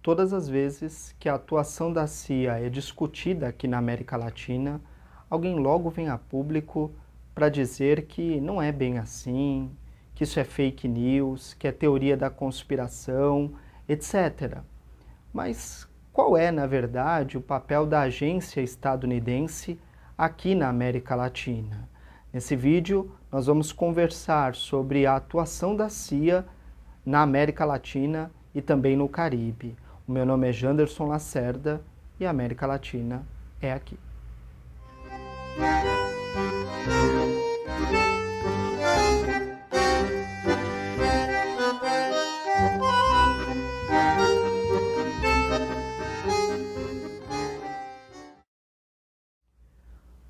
Todas as vezes que a atuação da CIA é discutida aqui na América Latina, alguém logo vem a público para dizer que não é bem assim, que isso é fake news, que é teoria da conspiração, etc. Mas qual é, na verdade, o papel da agência estadunidense aqui na América Latina? Nesse vídeo, nós vamos conversar sobre a atuação da CIA na América Latina e também no Caribe. O meu nome é Janderson Lacerda e a América Latina é aqui.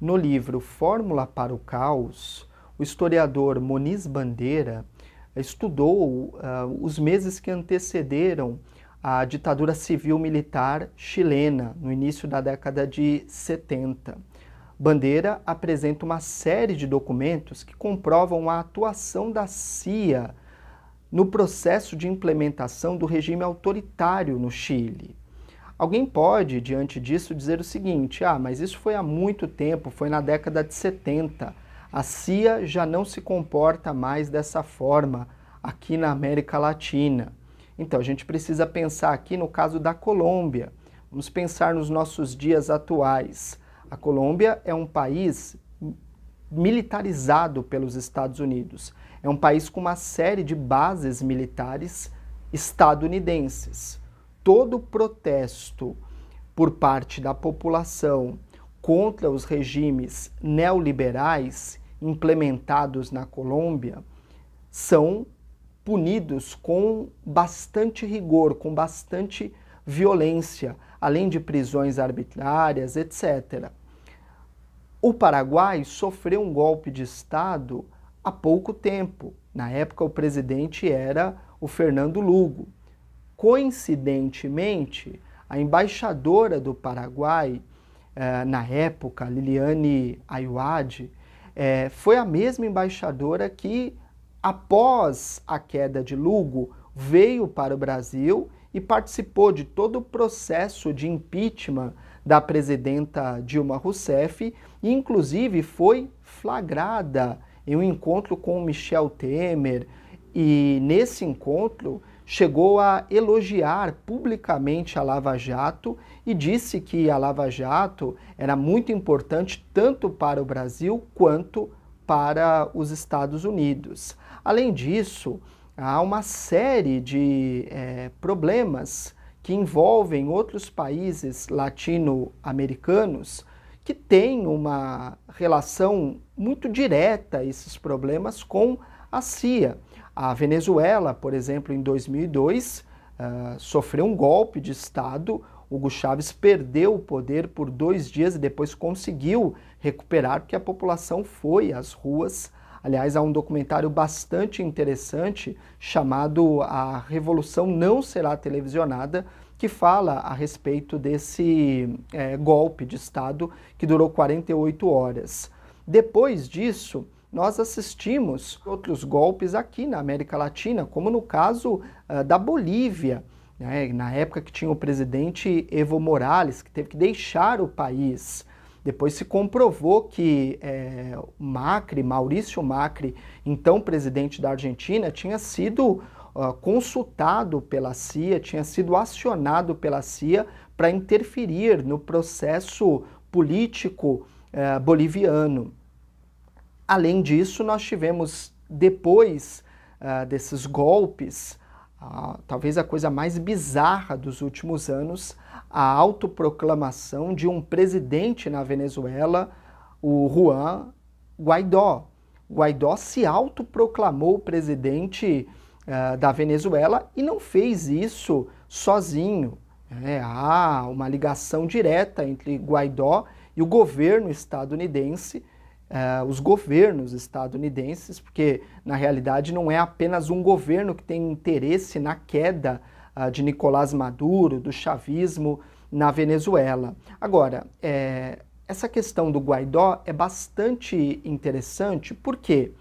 No livro Fórmula para o Caos, o historiador Moniz Bandeira estudou os meses que antecederam a ditadura civil-militar chilena, no início da década de 70. Bandeira apresenta uma série de documentos que comprovam a atuação da CIA no processo de implementação do regime autoritário no Chile. Alguém pode, diante disso, dizer o seguinte: mas isso foi há muito tempo, foi na década de 70. A CIA já não se comporta mais dessa forma aqui na América Latina. Então, a gente precisa pensar aqui no caso da Colômbia. Vamos pensar nos nossos dias atuais. A Colômbia é um país militarizado pelos Estados Unidos. É um país com uma série de bases militares estadunidenses. Todo protesto por parte da população contra os regimes neoliberais implementados na Colômbia são punidos com bastante rigor, com bastante violência, além de prisões arbitrárias, etc. O Paraguai sofreu um golpe de Estado há pouco tempo. Na época, o presidente era o Fernando Lugo. Coincidentemente, a embaixadora do Paraguai, na época, Liliane Ayuade, foi a mesma embaixadora que, após a queda de Lugo, veio para o Brasil e participou de todo o processo de impeachment da presidenta Dilma Rousseff e, inclusive, foi flagrada em um encontro com Michel Temer e, nesse encontro, chegou a elogiar publicamente a Lava Jato e disse que a Lava Jato era muito importante tanto para o Brasil quanto para os Estados Unidos. Além disso, há uma série de problemas que envolvem outros países latino-americanos que têm uma relação muito direta, esses problemas, com a CIA. A Venezuela, por exemplo, em 2002, sofreu um golpe de Estado. Hugo Chávez perdeu o poder por 2 dias e depois conseguiu recuperar porque a população foi às ruas. Aliás, há um documentário bastante interessante chamado A Revolução Não Será Televisionada, que fala a respeito desse golpe de Estado que durou 48 horas. Depois disso, nós assistimos outros golpes aqui na América Latina, como no caso da Bolívia, né, na época que tinha o presidente Evo Morales, que teve que deixar o país. Depois se comprovou que Maurício Macri, então presidente da Argentina, tinha sido consultado pela CIA, tinha sido acionado pela CIA para interferir no processo político boliviano. Além disso, nós tivemos, depois desses golpes, talvez a coisa mais bizarra dos últimos anos, a autoproclamação de um presidente na Venezuela, o Juan Guaidó. Guaidó se autoproclamou presidente da Venezuela e não fez isso sozinho. Há uma ligação direta entre Guaidó e o governo estadunidense, os governos estadunidenses, porque na realidade não é apenas um governo que tem interesse na queda de Nicolás Maduro, do chavismo na Venezuela. Agora, essa questão do Guaidó é bastante interessante porque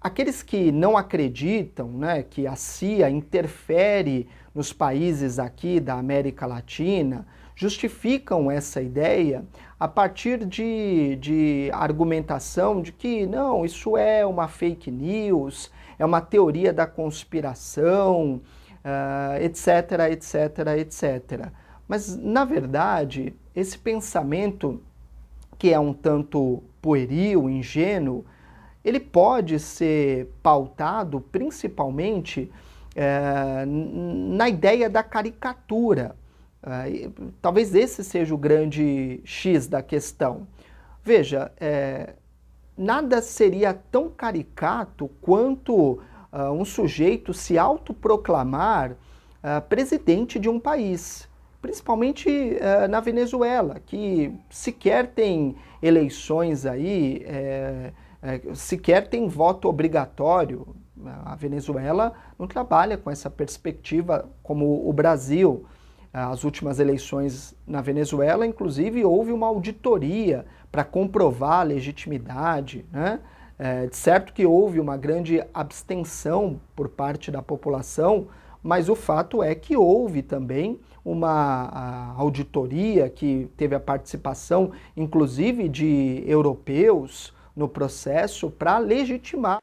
aqueles que não acreditam, né, que a CIA interfere nos países aqui da América Latina justificam essa ideia a partir de argumentação de que não, isso é uma fake news, é uma teoria da conspiração, etc, etc, etc. Mas, na verdade, esse pensamento, que é um tanto pueril, ingênuo, ele pode ser pautado principalmente na ideia da caricatura. Talvez esse seja o grande X da questão. Veja, nada seria tão caricato quanto um sujeito se autoproclamar presidente de um país, principalmente na Venezuela, que sequer tem eleições aí, sequer tem voto obrigatório. A Venezuela não trabalha com essa perspectiva como o Brasil. As últimas eleições na Venezuela, inclusive, houve uma auditoria para comprovar a legitimidade, né? De certo que houve uma grande abstenção por parte da população, mas o fato é que houve também uma auditoria que teve a participação, inclusive, de europeus no processo para legitimar.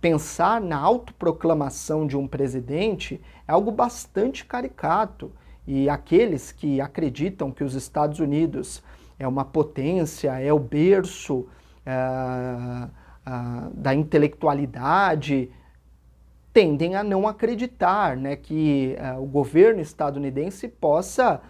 Pensar na autoproclamação de um presidente é algo bastante caricato. E aqueles que acreditam que os Estados Unidos é uma potência, é o berço da intelectualidade, tendem a não acreditar, né, que o governo estadunidense possa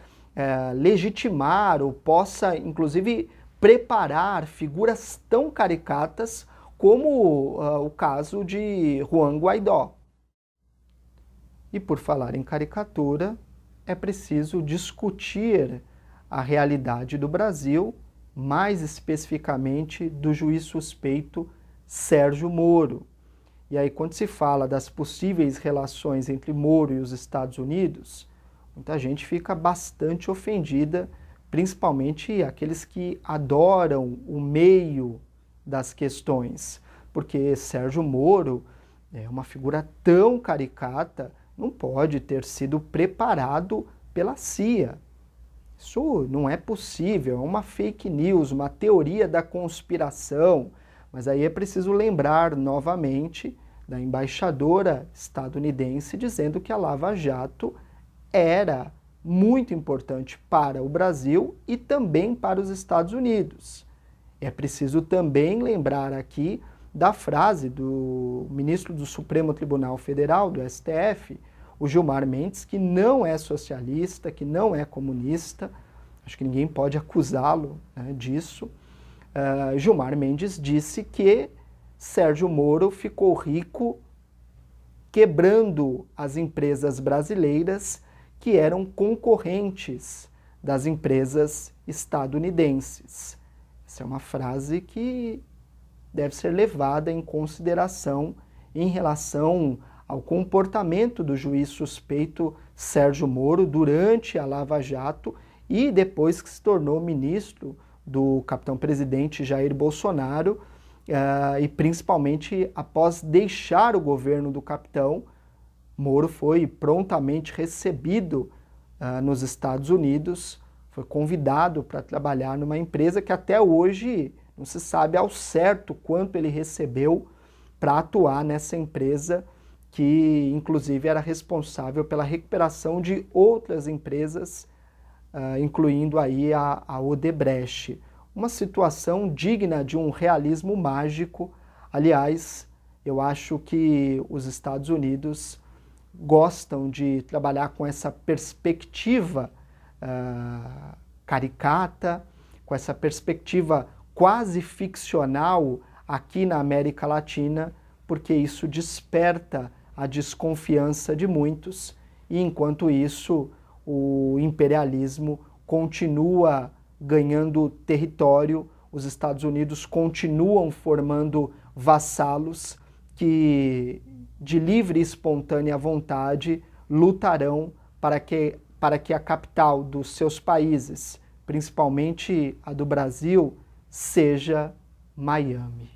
legitimar ou possa, inclusive, preparar figuras tão caricatas como o caso de Juan Guaidó. E por falar em caricatura, é preciso discutir a realidade do Brasil, mais especificamente do juiz suspeito Sérgio Moro. E aí, quando se fala das possíveis relações entre Moro e os Estados Unidos, muita gente fica bastante ofendida, principalmente aqueles que adoram o meio das questões, porque Sérgio Moro é uma figura tão caricata, não pode ter sido preparado pela CIA. Isso não é possível, é uma fake news, uma teoria da conspiração. Mas aí é preciso lembrar novamente da embaixadora estadunidense dizendo que a Lava Jato era muito importante para o Brasil e também para os Estados Unidos. É preciso também lembrar aqui da frase do ministro do Supremo Tribunal Federal, do STF, o Gilmar Mendes, que não é socialista, que não é comunista, acho que ninguém pode acusá-lo, né, disso. Gilmar Mendes disse que Sérgio Moro ficou rico quebrando as empresas brasileiras que eram concorrentes das empresas estadunidenses. Essa é uma frase que deve ser levada em consideração em relação ao comportamento do juiz suspeito Sérgio Moro durante a Lava Jato e depois que se tornou ministro do capitão-presidente Jair Bolsonaro, e principalmente após deixar o governo do capitão, Moro foi prontamente recebido nos Estados Unidos, foi convidado para trabalhar numa empresa que até hoje não se sabe ao certo quanto ele recebeu para atuar nessa empresa, que inclusive era responsável pela recuperação de outras empresas, incluindo aí a Odebrecht. Uma situação digna de um realismo mágico. Aliás, eu acho que os Estados Unidos gostam de trabalhar com essa perspectiva caricata, com essa perspectiva quase ficcional aqui na América Latina, porque isso desperta a desconfiança de muitos e, enquanto isso, o imperialismo continua ganhando território, os Estados Unidos continuam formando vassalos que, de livre e espontânea vontade, lutarão para que a capital dos seus países, principalmente a do Brasil, seja Miami.